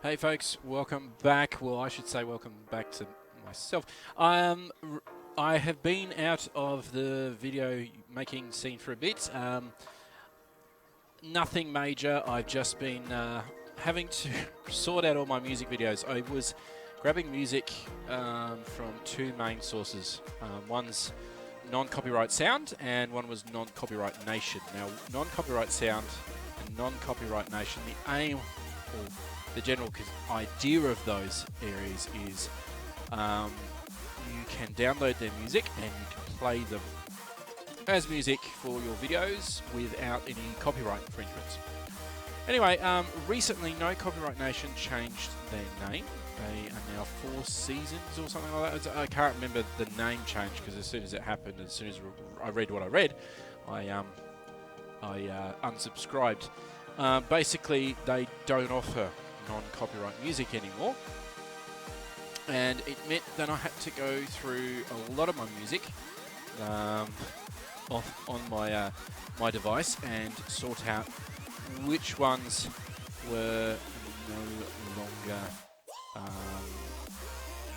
Hey folks, welcome back. Well, I should say welcome back to myself. I have been out of the video making scene for a bit. Nothing major. I've just been having to sort out all my music videos. I was grabbing music from two main sources. One's non-copyright sound and one was non-copyright nation. Now, non-copyright sound and non-copyright nation, the aim or the general idea of those areas is you can download their music and you can play them as music for your videos without any copyright infringements. Anyway, recently No Copyright Nation changed their name. They are now 4 Seasons or something like that. I can't remember the name change because as soon as it happened, as soon as I read what I read, I unsubscribed. Basically, they don't offer non-copyright music anymore, and it meant that I had to go through a lot of my music on my device and sort out which ones were no longer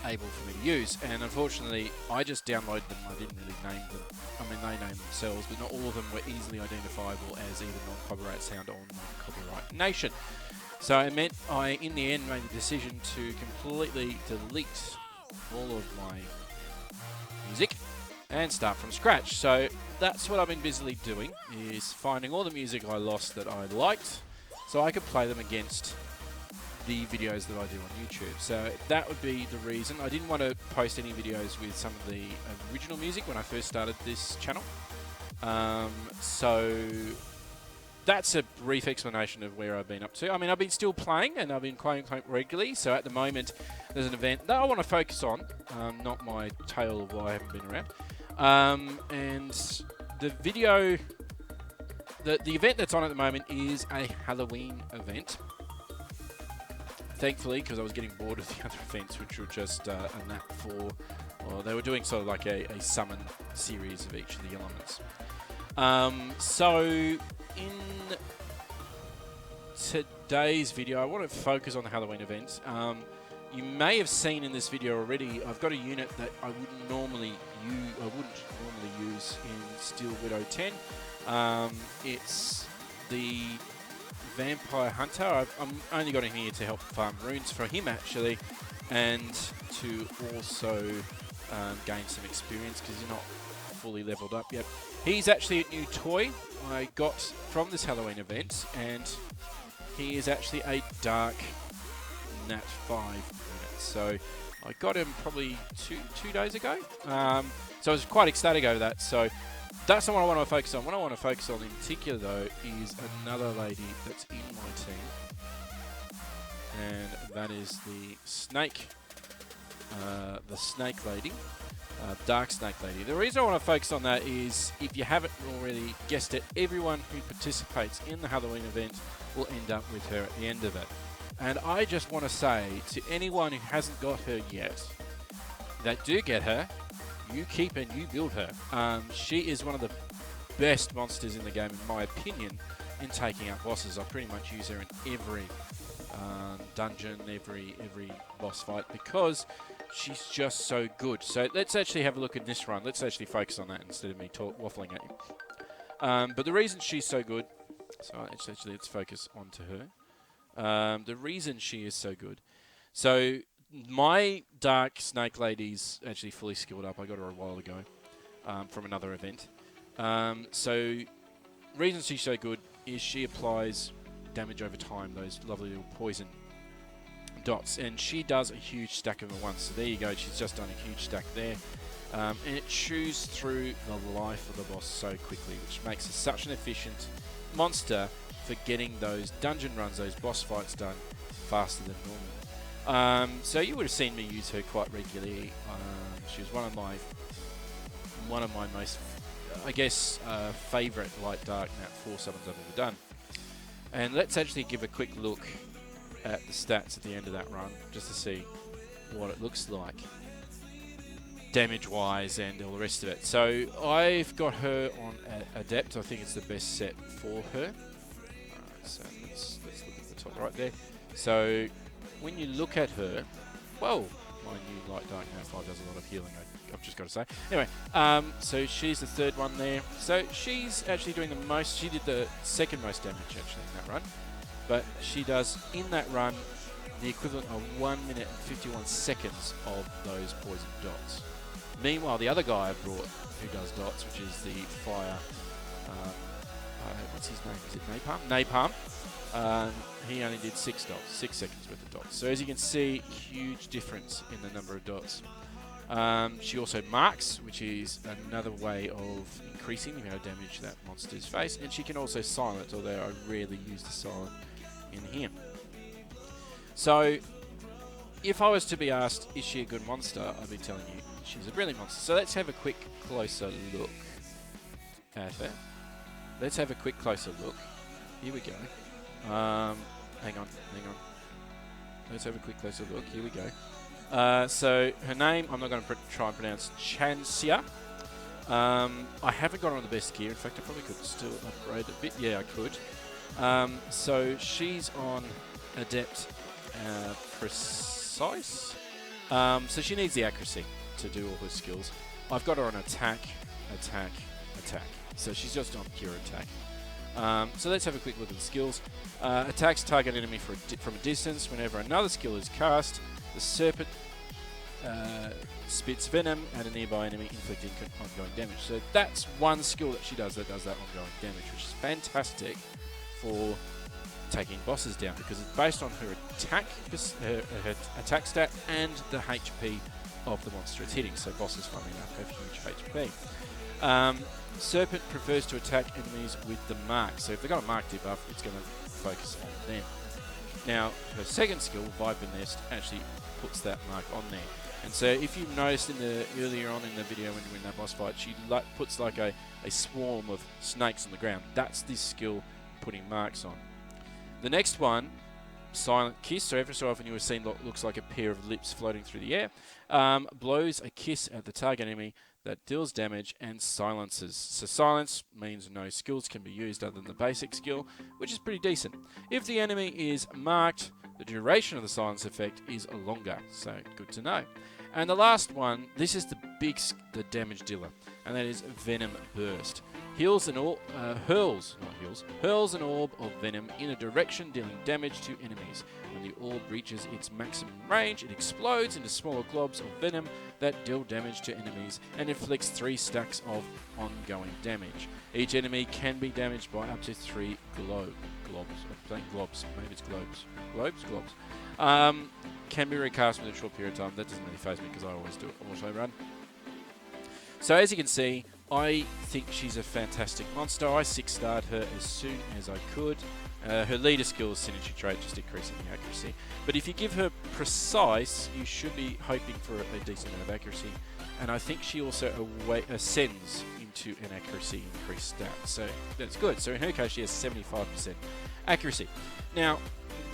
able for me to use. And unfortunately, I just downloaded them. I didn't really name them. I mean, they named themselves, but not all of them were easily identifiable as either non-copyright sound or non-copyright nation. So it meant I, in the end, made the decision to completely delete all of my music and start from scratch. So that's what I've been busily doing, is finding all the music I lost that I liked so I could play them against the videos that I do on YouTube. So that would be the reason. I didn't want to post any videos with some of the original music when I first started this channel. So that's a brief explanation of where I've been up to. I mean, I've been still playing, and I've been playing regularly. So at the moment, there's an event that I want to focus on, not my tale of why I haven't been around. And the video, the event that's on at the moment is a Halloween event. Thankfully, because I was getting bored of the other events, which were just a nap for, or they were doing sort of like a summon series of each of the elements. So in today's video, I want to focus on the Halloween event. You may have seen in this video already, I've got a unit that I wouldn't normally use in Steel Widow 10. It's the Vampire Hunter. I'm only got him here to help farm runes for him actually, and to also gain some experience because he's not fully leveled up yet. He's actually a new toy I got from this Halloween event, and he is actually a dark Nat 5 unit. So I got him probably two days ago. So I was quite ecstatic over that. So that's not what I want to focus on. What I want to focus on in particular, though, is another lady that's in my team, and that is the Snake lady, Dark Snake lady. The reason I want to focus on that is, if you haven't already guessed it, everyone who participates in the Halloween event will end up with her at the end of it. And I just want to say to anyone who hasn't got her yet, that do get her, you keep and you build her. She is one of the best monsters in the game, in my opinion, in taking out bosses. I pretty much use her in every dungeon, every boss fight, because she's just so good. So let's actually have a look at this run. Let's actually focus on that instead of me waffling at you. But the reason she's so good, so actually let's focus onto her. The reason she is so good. So my Dark Snake Lady's actually fully skilled up. I got her a while ago from another event. So reason she's so good is she applies damage over time, those lovely little poison dots, and she does a huge stack of them at once. So there you go, she's just done a huge stack there. And it chews through the life of the boss so quickly, which makes her such an efficient monster for getting those dungeon runs, those boss fights done faster than normal. So you would have seen me use her quite regularly. She was one of my most, I guess, favourite light dark Nat 4 summons I've ever done. And let's actually give a quick look at the stats at the end of that run, just to see what it looks like damage-wise and all the rest of it. So I've got her on Adept. I think it's the best set for her. So let's look at the top right there. So when you look at her, whoa, my new Light Dark Now 5 does a lot of healing, I've just got to say. Anyway, so she's the third one there. So she's actually doing the most. She did the second most damage actually in that run. But she does, in that run, the equivalent of 1 minute and 51 seconds of those poison dots. Meanwhile, the other guy I brought who does dots, which is the fire, what's his name? Is it Napalm? Napalm. He only did 6 seconds worth of dots. So as you can see, huge difference in the number of dots. She also marks, which is another way of increasing the amount of damage that monster's face. And she can also silence, although I rarely use the silent in here. So, if I was to be asked, is she a good monster, I'd be telling you she's a brilliant monster. So let's have a quick closer look at her. Let's have a quick closer look. Here we go. Hang on. Let's have a quick closer look. Here we go. So her name, I'm not going to try and pronounce Chancia. I haven't got her on the best gear. In fact, I probably could still upgrade a bit. Yeah, I could. So she's on Adept Precise. So she needs the accuracy to do all her skills. I've got her on Attack. So she's just on pure Attack. So let's have a quick look at the skills. Attacks target enemy from a distance. Whenever another skill is cast, the Serpent spits venom at a nearby enemy, inflicting ongoing damage. So that's one skill that she does that ongoing damage, which is fantastic for taking bosses down because it's based on her attack, her attack stat, and the HP of the monster it's hitting. So bosses, funnily enough, have huge HP. Serpent prefers to attack enemies with the mark. So if they've got a mark debuff, it's going to focus on them. Now, her second skill, Viper Nest, actually puts that mark on there. And so if you noticed earlier on in the video when you were in that boss fight, she puts like a swarm of snakes on the ground. That's this skill putting marks on. The next one, Silent Kiss. So every so often you will see what looks like a pair of lips floating through the air. Blows a kiss at the target enemy that deals damage and silences. So silence means no skills can be used other than the basic skill, which is pretty decent. If the enemy is marked, the duration of the silence effect is longer, so good to know. And the last one, this is the damage dealer, and that is Venom Burst. Hurls an orb of venom in a direction, dealing damage to enemies. When the orb reaches its maximum range, it explodes into smaller globs of venom that deal damage to enemies and inflicts 3 stacks of ongoing damage. Each enemy can be damaged by up to 3 globs. Maybe it's globes. Globes? Can be recast within a short period of time. That doesn't really faze me because I always do auto run. So as you can see, I think she's a fantastic monster. I 6-starred her as soon as I could. Her leader skill is Synergy Trait, just increasing the accuracy. But if you give her Precise, you should be hoping for a decent amount of accuracy. And I think she also ascends into an accuracy increased stat. So that's good. So in her case, she has 75% accuracy. Now,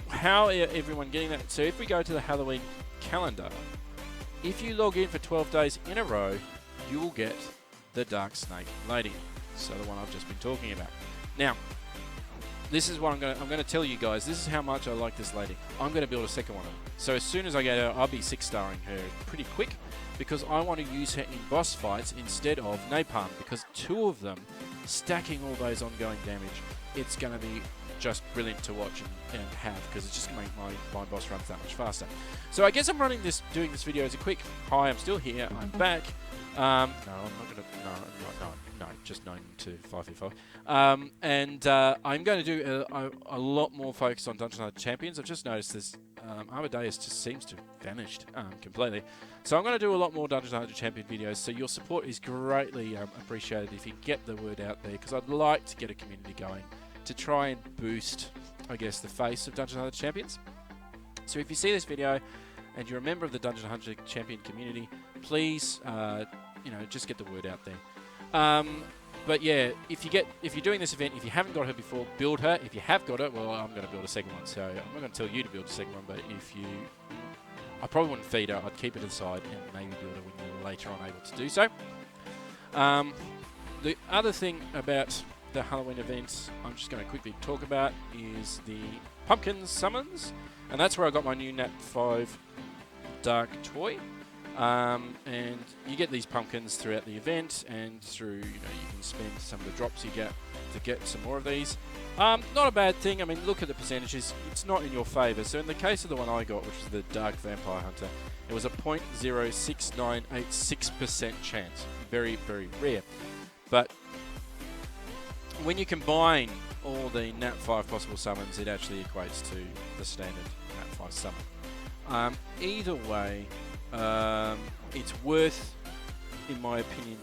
how are everyone getting that? So if we go to the Halloween calendar, if you log in for 12 days in a row, you will get the Dark Snake Lady. So the one I've just been talking about. Now, this is what I'm going to tell you guys. This is how much I like this lady. I'm going to build a second one. So as soon as I get her, I'll be 6-starring her pretty quick because I want to use her in boss fights instead of Napalm, because 2 of them stacking all those ongoing damage, it's going to be just brilliant to watch and have, because it's just going to make my boss runs that much faster. So I guess I'm doing this video as a quick, hi, I'm still here, I'm back. No, I'm not going to, no, just 9 to 5v5. I'm going to do a lot more focus on Dungeon Hunter Champions. I've just noticed this, Amadeus just seems to have vanished completely. So I'm going to do a lot more Dungeon Hunter Champion videos, so your support is greatly appreciated if you get the word out there, because I'd like to get a community going to try and boost, I guess, the face of Dungeon Hunter Champions. So if you see this video and you're a member of the Dungeon Hunter Champion community, please, just get the word out there. But yeah, if you're doing this event, if you haven't got her before, build her. If you have got it, well, I'm going to build a second one. So I'm not going to tell you to build a second one, but I probably wouldn't feed her. I'd keep it aside and maybe build her when you're later on able to do so. The other thing about the Halloween events I'm just going to quickly talk about is the pumpkin summons, and that's where I got my new Nat 5 Dark toy. And you get these pumpkins throughout the event, and through, you can spend some of the drops you get to get some more of these. Not a bad thing. I mean, look at the percentages. It's not in your favour. So in the case of the one I got, which is the Dark Vampire Hunter, it was a 0.06986% chance. Very, very rare. But when you combine all the Nat 5 possible summons, it actually equates to the standard Nat 5 summon. Either way, it's worth, in my opinion,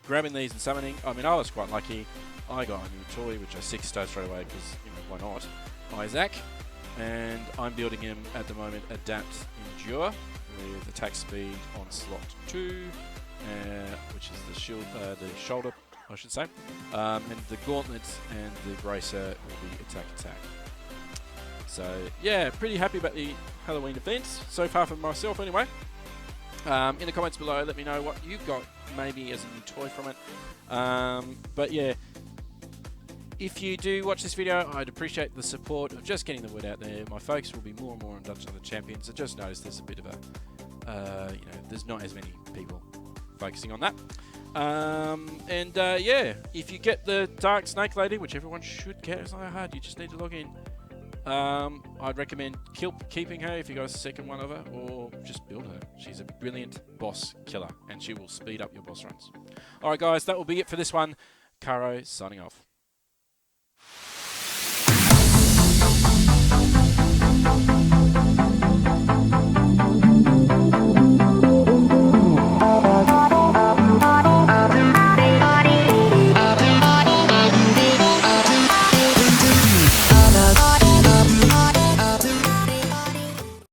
grabbing these and summoning. I mean, I was quite lucky. I got a new toy, which I 6-star straight away because, why not? Isaac. And I'm building him at the moment Adapt Endure with attack speed on slot 2, which is the shield, the shoulder, I should say. And the gauntlets and the bracer will be attack. So yeah, pretty happy about the Halloween events so far for myself anyway. In the comments below, let me know what you've got maybe as a new toy from it. But yeah, if you do watch this video, I'd appreciate the support of just getting the word out there. My focus will be more and more on Dungeons & Champions. I just noticed there's a bit of a, there's not as many people focusing on that. Yeah, if you get the Dark Snake Lady, which everyone should get, it's not that hard, you just need to log in. I'd recommend keeping her if you got a second one of her, or just build her. She's a brilliant boss killer, and she will speed up your boss runs. Alright guys, that will be it for this one. Karo signing off.